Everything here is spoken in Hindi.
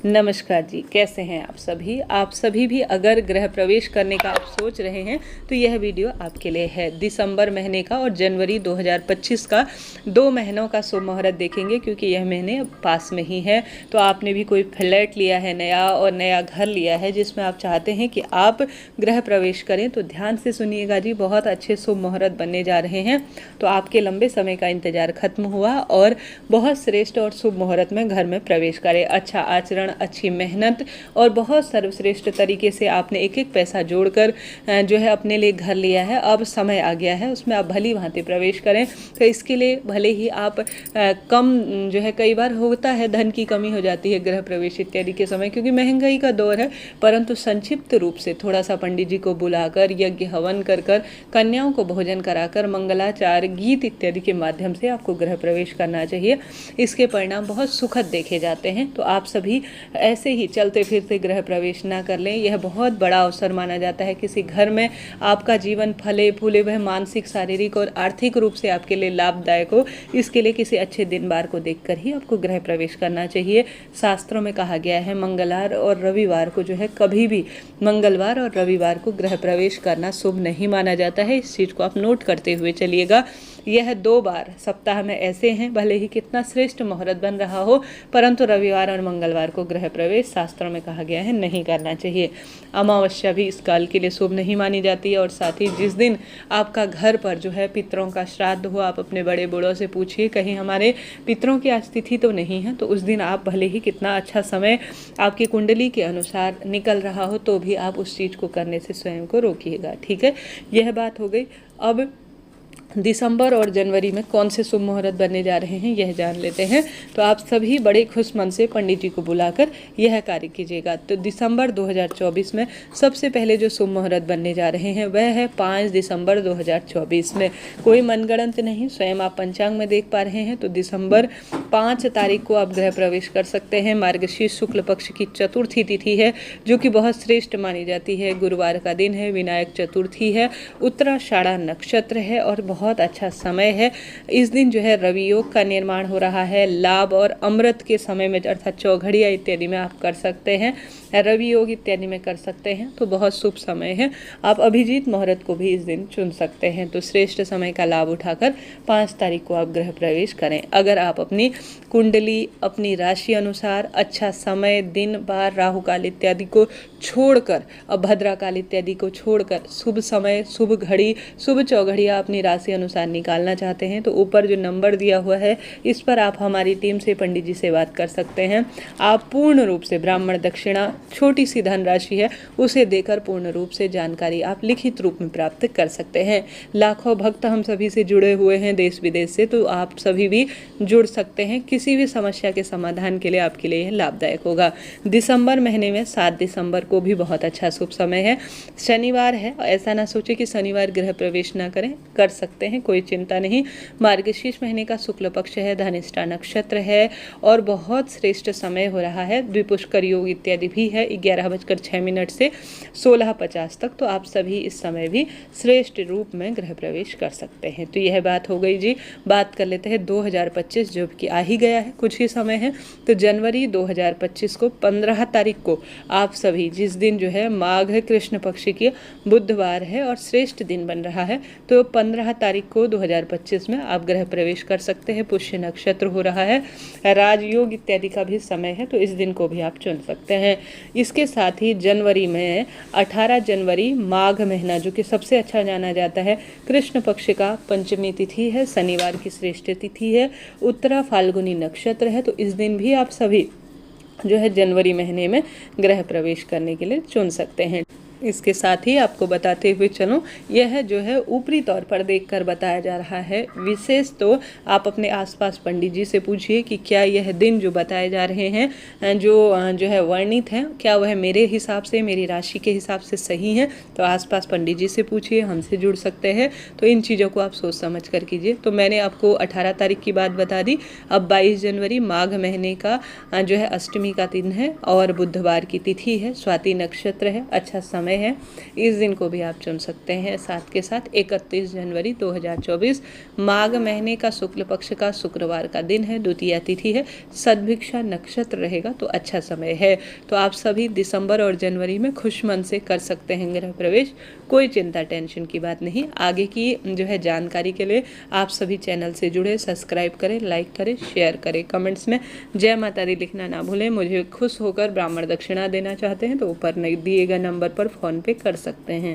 नमस्कार जी, कैसे हैं आप सभी। आप सभी भी अगर गृह प्रवेश करने का आप सोच रहे हैं तो यह वीडियो आपके लिए है। दिसंबर महीने का और जनवरी 2025 का 2 महीनों का शुभ मुहूर्त देखेंगे, क्योंकि यह महीने पास में ही है। तो आपने भी कोई फ्लैट लिया है नया और नया घर लिया है जिसमें आप चाहते हैं कि आप गृह प्रवेश करें, तो ध्यान से सुनिएगा जी। बहुत अच्छे शुभ मुहूर्त बनने जा रहे हैं। तो आपके लंबे समय का इंतजार खत्म हुआ और बहुत श्रेष्ठ और शुभ मुहूर्त में घर में प्रवेश करें। अच्छा आचरण, अच्छी मेहनत और बहुत सर्वश्रेष्ठ तरीके से आपने एक एक पैसा जोड़कर जो है अपने लिए घर लिया है। अब समय आ गया है उसमें आप भली भांति प्रवेश करें। तो इसके लिए भले ही आप कम जो है, कई बार होता है धन की कमी हो जाती है गृह प्रवेश इत्यादि के समय, क्योंकि महंगाई का दौर है। परंतु संक्षिप्त रूप से थोड़ा सा पंडित जी को बुलाकर, यज्ञ हवन कर कर, कन्याओं को भोजन कराकर, मंगलाचार, गीत इत्यादि के माध्यम से आपको गृह प्रवेश करना चाहिए। इसके परिणाम बहुत सुखद देखे जाते हैं। तो आप सभी ऐसे ही चलते फिरते गृह प्रवेश ना कर लें। यह बहुत बड़ा अवसर माना जाता है। किसी घर में आपका जीवन फले फूले, वह मानसिक, शारीरिक और आर्थिक रूप से आपके लिए लाभदायक हो, इसके लिए किसी अच्छे दिन बार को देखकर ही आपको गृह प्रवेश करना चाहिए। शास्त्रों में कहा गया है मंगलवार और रविवार को जो है, कभी भी मंगलवार और रविवार को गृह प्रवेश करना शुभ नहीं माना जाता है। इस चीज़ को आप नोट करते हुए चलिएगा। यह 2 बार सप्ताह में ऐसे हैं, भले ही कितना श्रेष्ठ मुहूर्त बन रहा हो, परंतु रविवार और मंगलवार को गृह प्रवेश शास्त्रों में कहा गया है नहीं करना चाहिए। अमावस्या भी इस काल के लिए शुभ नहीं मानी जाती है। और साथ ही जिस दिन आपका घर पर जो है पितरों का श्राद्ध हो, आप अपने बड़े बूढ़ों से पूछिए कहीं हमारे पितरों की आज तिथि तो नहीं है। तो उस दिन आप भले ही कितना अच्छा समय आपकी कुंडली के अनुसार निकल रहा हो, तो भी आप उस चीज़ को करने से स्वयं को रोकिएगा। ठीक है, यह बात हो गई। अब दिसंबर और जनवरी में कौन से शुभ मुहूर्त बनने जा रहे हैं यह जान लेते हैं। तो आप सभी बड़े खुश मन से पंडित जी को बुलाकर यह कार्य कीजिएगा। तो दिसंबर 2024 में सबसे पहले जो शुभ मुहूर्त बनने जा रहे हैं वह है 5 दिसंबर 2024 में। कोई मनगढ़ंत नहीं, स्वयं आप पंचांग में देख पा रहे हैं। तो दिसंबर 5 तारीख को आप गृह प्रवेश कर सकते हैं। मार्गशीर्ष शुक्ल पक्ष की चतुर्थी तिथि है, जो कि बहुत श्रेष्ठ मानी जाती है। गुरुवार का दिन है, विनायक चतुर्थी है, उत्तराषाढ़ा नक्षत्र है और बहुत अच्छा समय है। इस दिन जो है रवि योग का निर्माण हो रहा है। लाभ और अमृत के समय में, अर्थात चौघड़िया इत्यादि में आप कर सकते हैं, रवि योग इत्यादि में कर सकते हैं। तो बहुत शुभ समय है। आप अभिजीत मुहूर्त को भी इस दिन चुन सकते हैं। तो श्रेष्ठ समय का लाभ उठाकर 5 तारीख को आप गृह प्रवेश करें। अगर आप अपनी कुंडली, अपनी राशि अनुसार अच्छा समय, दिन, बार, राहु काल इत्यादि को छोड़कर, भद्रा काल इत्यादि को छोड़कर शुभ समय, शुभ घड़ी, शुभ चौघड़िया अपनी राशि अनुसार निकालना चाहते हैं, तो ऊपर जो नंबर दिया हुआ है इस पर आप हमारी टीम से, पंडित जी से बात कर सकते हैं। आप पूर्ण रूप से ब्राह्मण दक्षिणा, छोटी सी धनराशि है, उसे देकर पूर्ण रूप से जानकारी आप लिखित रूप में प्राप्त कर सकते हैं। लाखों भक्त हम सभी से जुड़े हुए हैं देश विदेश से, तो आप सभी भी जुड़ सकते हैं। किसी भी समस्या के समाधान के लिए आपके लिए यह लाभदायक होगा। दिसंबर महीने में 7 दिसंबर को भी बहुत अच्छा शुभ समय है। शनिवार है, ऐसा ना सोचे कि शनिवार गृह प्रवेश ना करें, कर सकते हैं, कोई चिंता नहीं। मार्गशीर्ष महीने का शुक्ल पक्ष है, धनिष्ठा नक्षत्र है और बहुत श्रेष्ठ समय हो रहा है। द्विपुष्कर योग इत्यादि भी है 11:06 से 16:50 तक। तो आप सभी इस समय भी श्रेष्ठ रूप में गृह प्रवेश कर सकते हैं। तो यह बात हो गई जी। बात कर लेते हैं 2025, जो कि आ ही गया है, कुछ ही समय है। तो जनवरी 2025 को 15 तारीख को आप सभी, जिस दिन जो है माघ कृष्ण पक्ष की बुधवार है और श्रेष्ठ दिन बन रहा है, तो 15 तारीख को 2025 में आप गृह प्रवेश कर सकते हैं। पुष्य नक्षत्र हो रहा है, राजयोग इत्यादि का भी समय है, तो इस दिन को भी आप चुन सकते हैं। इसके साथ ही जनवरी में 18 जनवरी माघ महीना, जो कि सबसे अच्छा जाना जाता है, कृष्ण पक्ष का पंचमी तिथि है, शनिवार की श्रेष्ठ तिथि है, उत्तरा फाल्गुनी नक्षत्र है। तो इस दिन भी आप सभी जो है जनवरी महीने में गृह प्रवेश करने के लिए चुन सकते हैं। इसके साथ ही आपको बताते हुए चलूं, यह जो है ऊपरी तौर पर देखकर बताया जा रहा है। विशेष तो आप अपने आसपास पंडित जी से पूछिए कि क्या यह दिन जो बताए जा रहे हैं, जो है वर्णित हैं, क्या वह मेरे हिसाब से, मेरी राशि के हिसाब से सही है। तो आसपास पंडित जी से पूछिए, हमसे जुड़ सकते हैं। तो इन चीज़ों को आप सोच समझ कर कीजिए। तो मैंने आपको 18 तारीख की बात बता दी। अब 22 जनवरी माघ महीने का जो है अष्टमी का दिन है और बुधवार की तिथि है, स्वाति नक्षत्र है, अच्छा समय समय है, इस दिन को भी आप चुन सकते हैं। साथ के साथ 31 जनवरी 2024 माघ महीने का शुक्ल पक्ष का शुक्रवार का दिन है, द्वितीया तिथि है, सद्भिक्षा नक्षत्र रहेगा, तो अच्छा समय है। तो आप सभी दिसंबर और जनवरी में खुश मन से कर सकते हैं गृह प्रवेश, कोई चिंता टेंशन की बात नहीं। आगे की जो है जानकारी के लिए आप सभी चैनल से जुड़े, सब्सक्राइब करें, लाइक करें, शेयर करें, कमेंट्स में जय माता दी लिखना ना भूलें। मुझे खुश होकर ब्राह्मण दक्षिणा देना चाहते हैं तो ऊपर दिए गए नंबर पर फ़ोन पे कर सकते हैं।